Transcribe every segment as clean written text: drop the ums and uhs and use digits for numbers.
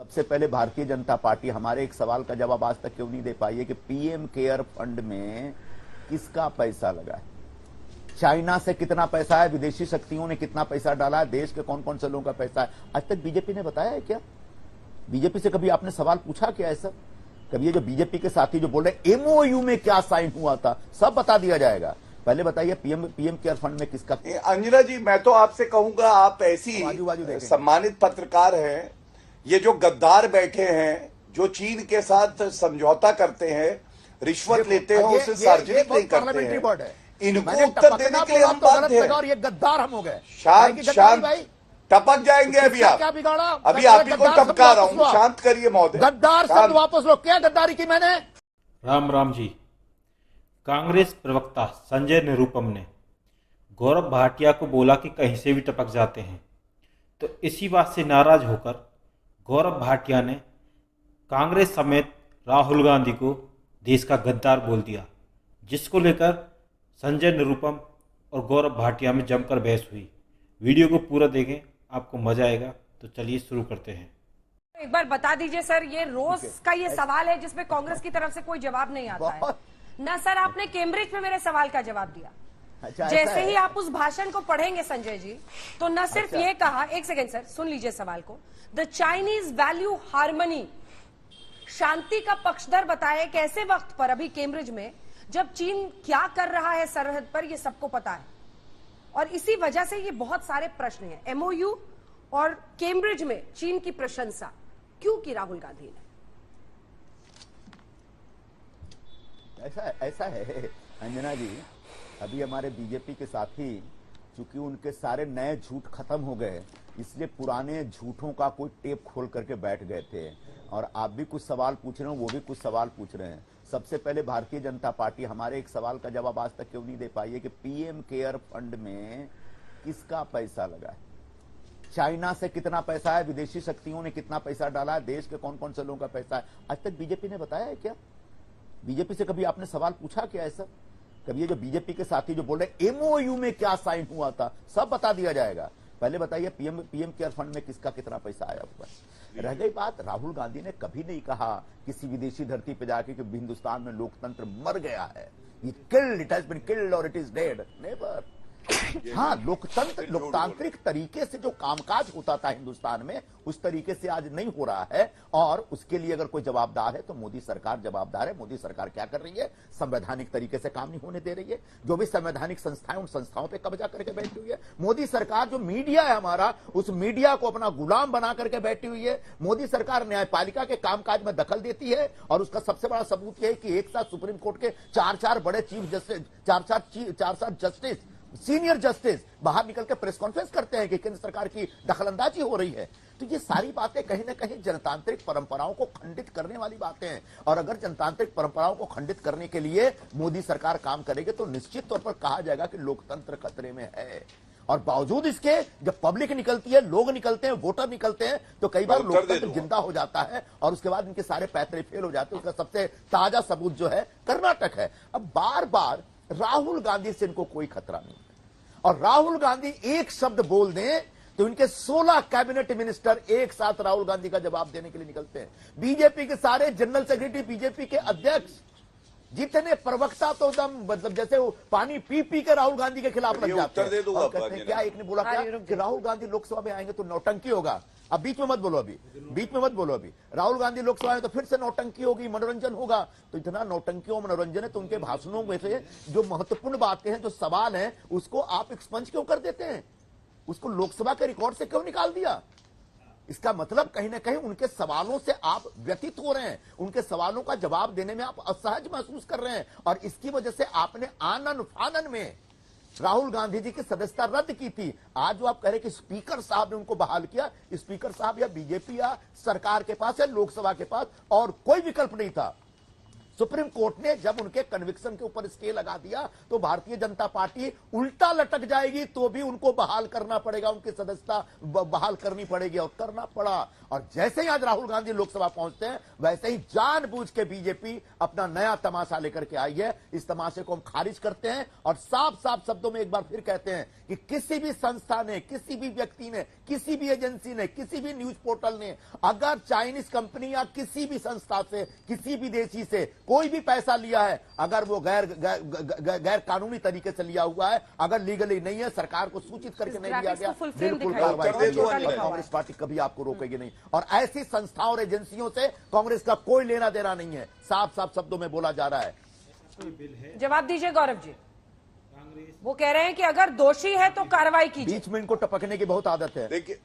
सबसे पहले भारतीय जनता पार्टी हमारे एक सवाल का जवाब आज तक क्यों नहीं दे पाई है कि पीएम केयर फंड में किसका पैसा लगा है? चाइना से कितना पैसा है, विदेशी शक्तियों ने कितना पैसा डाला है, देश के कौन कौन से लोगों का पैसा है, आज तक बीजेपी ने बताया है क्या? बीजेपी से कभी आपने सवाल पूछा क्या ऐसा? कभी ये जो बीजेपी के साथी जो बोल रहे एमओयू में क्या साइन हुआ था, सब बता दिया जाएगा। पहले बताइए पीएम केयर फंड में किसका? अंजना जी, मैं तो आपसे कहूंगा, आप ऐसी सम्मानित पत्रकार हैं, ये जो गद्दार बैठे हैं, जो चीन के साथ समझौता करते हैं, रिश्वत लेते हैं, उसे सार्वजनिक नहीं करते हैं, इनको उत्तर देने के लिए हम बाध्य हैं। और ये गद्दार हम हो गए। शांत शांत टपक जाएंगे अभी आप। क्या बिगाड़ा? अभी आप ही को टपका रहा हूं, शांत करिए महोदय। गद्दार शब्द वापस लो। क्या गद्दारी की मैंने? राम राम जी। कांग्रेस प्रवक्ता संजय निरुपम ने गौरव भाटिया को बोला कि कहीं से भी टपक जाते हैं, तो इसी बात से नाराज होकर गौरव भाटिया ने कांग्रेस समेत राहुल गांधी को देश का गद्दार बोल दिया, जिसको लेकर संजय निरुपम और गौरव भाटिया में जमकर बहस हुई। वीडियो को पूरा देखें, आपको मजा आएगा। तो चलिए शुरू करते हैं। एक बार बता दीजिए सर, ये रोज का ये सवाल है जिसमें कांग्रेस की तरफ से कोई जवाब नहीं आता है ना सर। आपने कैम्ब्रिज में मेरे सवाल का जवाब दिया। जैसे ही आप उस भाषण को पढ़ेंगे संजय जी, तो न सिर्फ ये कहा, एक सेकेंड सर सुन लीजिए सवाल को, द चाइनीज वैल्यू हार्मनी, शांति का पक्षधर बताया कि ऐसे वक्त पर अभी कैम्ब्रिज में जब चीन क्या कर रहा है सरहद पर, ये सबको पता है। और इसी वजह से ये बहुत सारे प्रश्न हैं। एमओयू और कैम्ब्रिज में चीन की प्रशंसा क्यों की राहुल गांधी ने? ऐसा है अंजना जी, अभी हमारे बीजेपी के साथी चूंकि उनके सारे नए झूठ खत्म हो गए, इसलिए पुराने झूठों का कोई टेप खोल करके बैठ गए थे। और आप भी कुछ सवाल पूछ रहे हो, वो भी कुछ सवाल पूछ रहे हैं। सबसे पहले भारतीय जनता पार्टी हमारे एक सवाल का जवाब आज तक क्यों नहीं दे पाई है कि पीएम केयर फंड में किसका पैसा लगा है? चाइना से कितना पैसा है, विदेशी शक्तियों ने कितना पैसा डाला है, देश के कौन कौन से लोगों का पैसा है, आज तक बीजेपी ने बताया है क्या? बीजेपी से कभी आपने सवाल पूछा क्या ऐसा? कभी ये जो बीजेपी के साथी जो बोल रहे एमओयू में क्या साइन हुआ था, सब बता दिया जाएगा। पहले बताइए पीएम केयर फंड में किसका कितना पैसा आया हुआ है। रह गई बात, राहुल गांधी ने कभी नहीं कहा किसी विदेशी धरती पे जाके कि हिंदुस्तान में लोकतंत्र मर गया है, ये killed, it has been killed और इट इज डेड, नेवर। हाँ, लोकतांत्रिक तरीके से जो कामकाज होता था हिंदुस्तान में, उस तरीके से आज नहीं हो रहा है। और उसके लिए अगर कोई जवाबदार है तो मोदी सरकार जवाबदार है। मोदी सरकार क्या कर रही है? संवैधानिक तरीके से काम नहीं होने दे रही है। जो भी संवैधानिक संस्थाएं, उन संस्थाओं पे कब्जा करके बैठी हुई है मोदी सरकार। जो मीडिया है हमारा, उस मीडिया को अपना गुलाम बना करके बैठी हुई है मोदी सरकार। न्यायपालिका के कामकाज में दखल देती है, और उसका सबसे बड़ा सबूत यह है कि एक साथ सुप्रीम कोर्ट के चार बड़े चीफ जस्टिस, चार जस्टिस, सीनियर जस्टिस बाहर निकल के प्रेस कॉन्फ्रेंस करते हैं कि केंद्र सरकार की दखलंदाजी हो रही है। तो ये सारी बातें कहीं ना कहीं जनतांत्रिक परंपराओं को खंडित करने वाली बातें हैं। और अगर जनतांत्रिक परंपराओं को खंडित करने के लिए मोदी सरकार काम करेगी तो निश्चित तौर पर कहा जाएगा कि लोकतंत्र खतरे में है। और बावजूद इसके जब पब्लिक निकलती है, लोग निकलते हैं, वोटर निकलते हैं, तो कई बार लोकतंत्र जिंदा हो जाता है और उसके बाद इनके सारे पैतरे फेल हो जाते हैं। उसका सबसे ताजा सबूत जो है कर्नाटक है। अब बार बार राहुल गांधी से इनको कोई खतरा नहीं है, और राहुल गांधी एक शब्द बोल दें तो इनके 16 कैबिनेट मिनिस्टर एक साथ राहुल गांधी का जवाब देने के लिए निकलते हैं। बीजेपी के सारे जनरल सेक्रेटरी, बीजेपी के अध्यक्ष, जितने प्रवक्ता तो एकदम मतलब जैसे वो पानी पी पी के राहुल गांधी के खिलाफ लग जाते हैं। और कहते हैं क्या, एक ने बोला क्या कि राहुल गांधी लोकसभा में आएंगे तो नौटंकी होगा। अब बीच में मत बोलो, अभी राहुल गांधी लोकसभा में तो फिर से नौटंकी होगी, मनोरंजन होगा। तो इतना नौटंकी और मनोरंजन है, तो उनके भाषणों में से जो महत्वपूर्ण बातें हैं, जो सवाल हैं, उसको आप एक्सपंज क्यों कर देते हैं? उसको लोकसभा के रिकॉर्ड से क्यों निकाल दिया? इसका मतलब कहीं ना कहीं उनके सवालों से आप व्यतीत हो रहे हैं, उनके सवालों का जवाब देने में आप असहज महसूस कर रहे हैं। और इसकी वजह से आपने आनन फानन में राहुल गांधी जी की सदस्यता रद्द की थी। आज जो आप कह रहे कि स्पीकर साहब ने उनको बहाल किया, स्पीकर साहब या बीजेपी या सरकार के पास या लोकसभा के पास और कोई विकल्प नहीं था। सुप्रीम कोर्ट ने जब उनके कन्विक्शन के ऊपर स्टे लगा दिया तो भारतीय जनता पार्टी उल्टा लटक जाएगी, तो भी उनको बहाल करना पड़ेगा, उनकी सदस्यता बहाल करनी पड़ेगी, और करना पड़ा। और जैसे ही आज राहुल गांधी लोकसभा पहुंचते हैं वैसे ही जानबूझ के बीजेपी अपना नया तमाशा लेकर के आई है। इस तमाशे को हम खारिज करते हैं और साफ साफ शब्दों में एक बार फिर कहते हैं कि किसी भी संस्था ने, किसी भी व्यक्ति ने, किसी भी एजेंसी ने, किसी भी न्यूज पोर्टल ने अगर चाइनीज कंपनी या किसी भी संस्था से, किसी विदेशी से कोई भी पैसा लिया है, अगर वो गैर कानूनी तरीके से लिया हुआ है, अगर लीगली नहीं है, सरकार को सूचित करके नहीं दिया गया, बिल्कुल कार्रवाई। कांग्रेस पार्टी कभी आपको रोकेगी नहीं, और ऐसी संस्थाओं और एजेंसियों से कांग्रेस का कोई लेना देना नहीं है, साफ साफ शब्दों में बोला जा रहा है। जवाब दीजिए गौरव जी। वो कह रहे हैं कि अगर दोषी है तो कार्रवाई कीजिए। बीच में इनको टपकने की बहुत आदत है। देखिए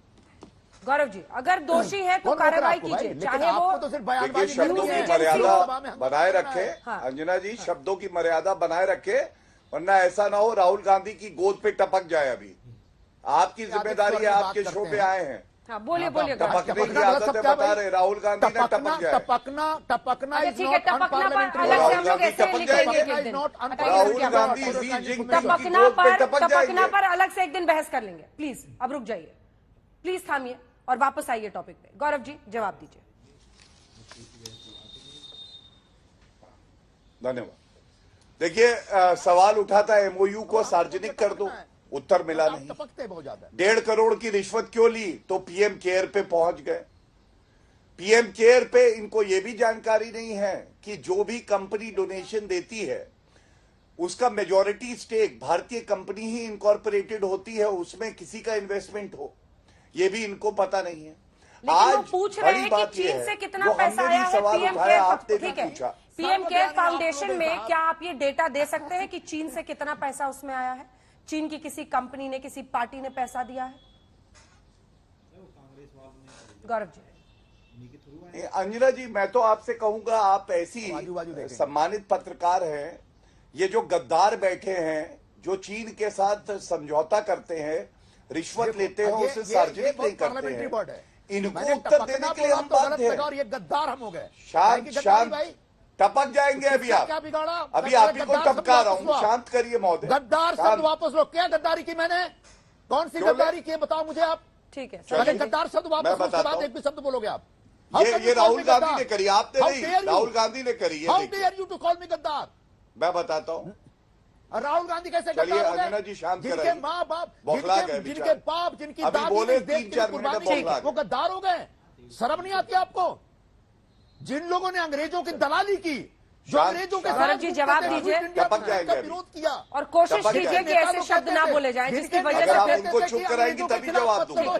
गौरव जी, अगर दोषी है तो कार्रवाई कीजिए, चाहे वो तो सिर्फ बयानबाजी शब्दों की मर्यादा बनाए रखे। अंजना जी, शब्दों की मर्यादा बनाए रखे, वरना ऐसा ना हो राहुल गांधी की गोद पे टपक जाए। अभी आपकी जिम्मेदारी है, आपके शो पे आए हैं। हाँ, बोलिए बोलिए। टपकने की आदतें बता रहे राहुल गांधी ने टपक जाए। टपकना ठीक है, टपकना पर अलग से हम लोग ऐसे लिखेंगे एक दिन। राहुल गांधी टपकना पर अलग से एक दिन बहस कर लेंगे। प्लीज अब रुक जाइए, प्लीज थामिए और वापस आइए टॉपिक पे। गौरव जी जवाब दीजिए। धन्यवाद। देखिए, सवाल उठा था एमओयू को सार्वजनिक कर दो, उत्तर मिला नहीं। 1.5 करोड़ की रिश्वत क्यों ली, तो पीएम केयर पे पहुंच गए। पीएम केयर पे इनको यह भी जानकारी नहीं है कि जो भी कंपनी डोनेशन देती है उसका मेजॉरिटी स्टेक भारतीय कंपनी ही इनकॉर्पोरेटेड होती है, उसमें किसी का इन्वेस्टमेंट हो, यह भी इनको पता नहीं है। आज पूछ रहे हैं कि चीन से कितना पैसा आया है पीएम केयर, ठीक है, पीएम केयर फाउंडेशन में क्या आप ये डेटा दे सकते हैं कि चीन से कितना पैसा उसमें आया है? चीन की किसी कंपनी ने, किसी पार्टी ने पैसा दिया है? गौरव जी। अंजना जी, मैं तो आपसे कहूंगा, आप ऐसी सम्मानित पत्रकार हैं, ये जो गद्दार बैठे हैं, जो चीन के साथ समझौता करते हैं, रिश्वत लेते हैं, उसे सार्वजनिक नहीं करते हैं, इनको उत्तर देने के लिए हम बाध्य हैं। ये गद्दार हम हो गए। शांत शांत टपक जाएंगे अभी आप। अभी आप ही को टपका रहा हूँ, शांत करिए महोदय। गद्दार शब्द वापस लो। क्या गद्दारी की मैंने? कौन सी गद्दारी की बताओ मुझे आप। ठीक है, गद्दार शब्द वापस लो, एक भी शब्द बोलोगे आप। ये राहुल गांधी ने करी, आपने नहीं, राहुल गांधी ने करी है। How dare you to call me गद्दार? मैं बताता हूँ राहुल गांधी कैसे चलिए गद्दार हो गए? अंजना जी शांत जिनके कराइए। माँ बाप, बौखला गए जिनके बेचारे। बाप, जिनकी अभी दादी बोले ने देश 3-4 की मिनट कुर्बानी बौखला की, गए। वो गद्दार हो गए। शर्म नहीं आती आपको? जिन लोगों ने अंग्रेजों की दलाली की, जो अंग्रेजों के गौरव जी जवाब दीजिए। विरोध किया, और कोशिश कीजिए कि ऐसे शब्द ना बोले जाएं जिसकी वजह अगर आप से उनको चुप कराएंगी तभी जवाब दूंगा,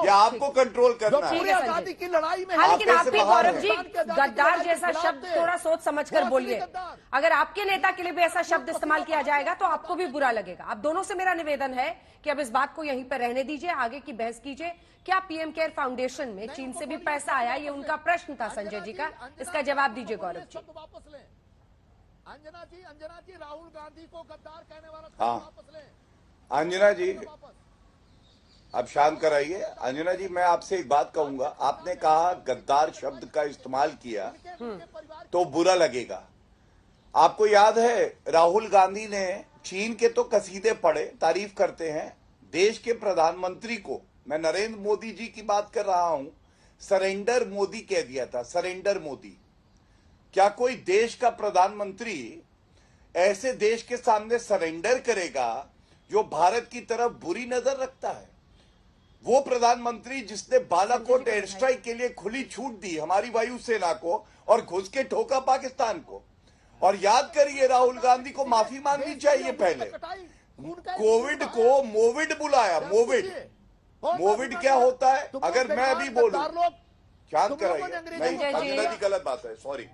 या आपको कंट्रोल करना है। पूरी आजादी की लड़ाई में। हाँ, लेकिन आप आप भी कैसे बाहर गौरव जी हैं? गद्दार जैसा शब्द थोड़ा सोच समझकर बोलिए। अगर आपके नेता के लिए भी ऐसा शब्द इस्तेमाल किया जाएगा तो आपको भी बुरा लगेगा। आप दोनों से मेरा निवेदन है कि अब इस बात को यहीं पर रहने दीजिए, आगे की बहस कीजिए। क्या पीएम केयर फाउंडेशन में चीन से भी पैसा आया? ये उनका प्रश्न था संजय जी का, इसका जवाब दीजिए गौरव जी। अंजना जी राहुल गांधी को गद्दार कहने वाला हाँ। वापस ले। अंजना जी अब शांत कराइए। अंजना जी, मैं आपसे एक बात कहूंगा, आपने कहा गद्दार शब्द का इस्तेमाल किया तो बुरा लगेगा। आपको याद है राहुल गांधी ने चीन के तो कसीदे पढ़े, तारीफ करते हैं, देश के प्रधानमंत्री को, मैं नरेंद्र मोदी जी की बात कर रहा हूं, सरेंडर मोदी कह दिया था। सरेंडर मोदी। क्या कोई देश का प्रधानमंत्री ऐसे देश के सामने सरेंडर करेगा जो भारत की तरफ बुरी नजर रखता है? वो प्रधानमंत्री जिसने बालाकोट एयर स्ट्राइक के लिए खुली छूट दी हमारी वायुसेना को और घुस के ठोका पाकिस्तान को। और याद करिए, राहुल गांधी को माफी मांगनी चाहिए पहले। कोविड को मोविड बुलाया। मोविड क्या होता है? अगर मैं अभी बोलूं, शांत कराइए। नहीं, अंजना जी गलत बात है, सॉरी।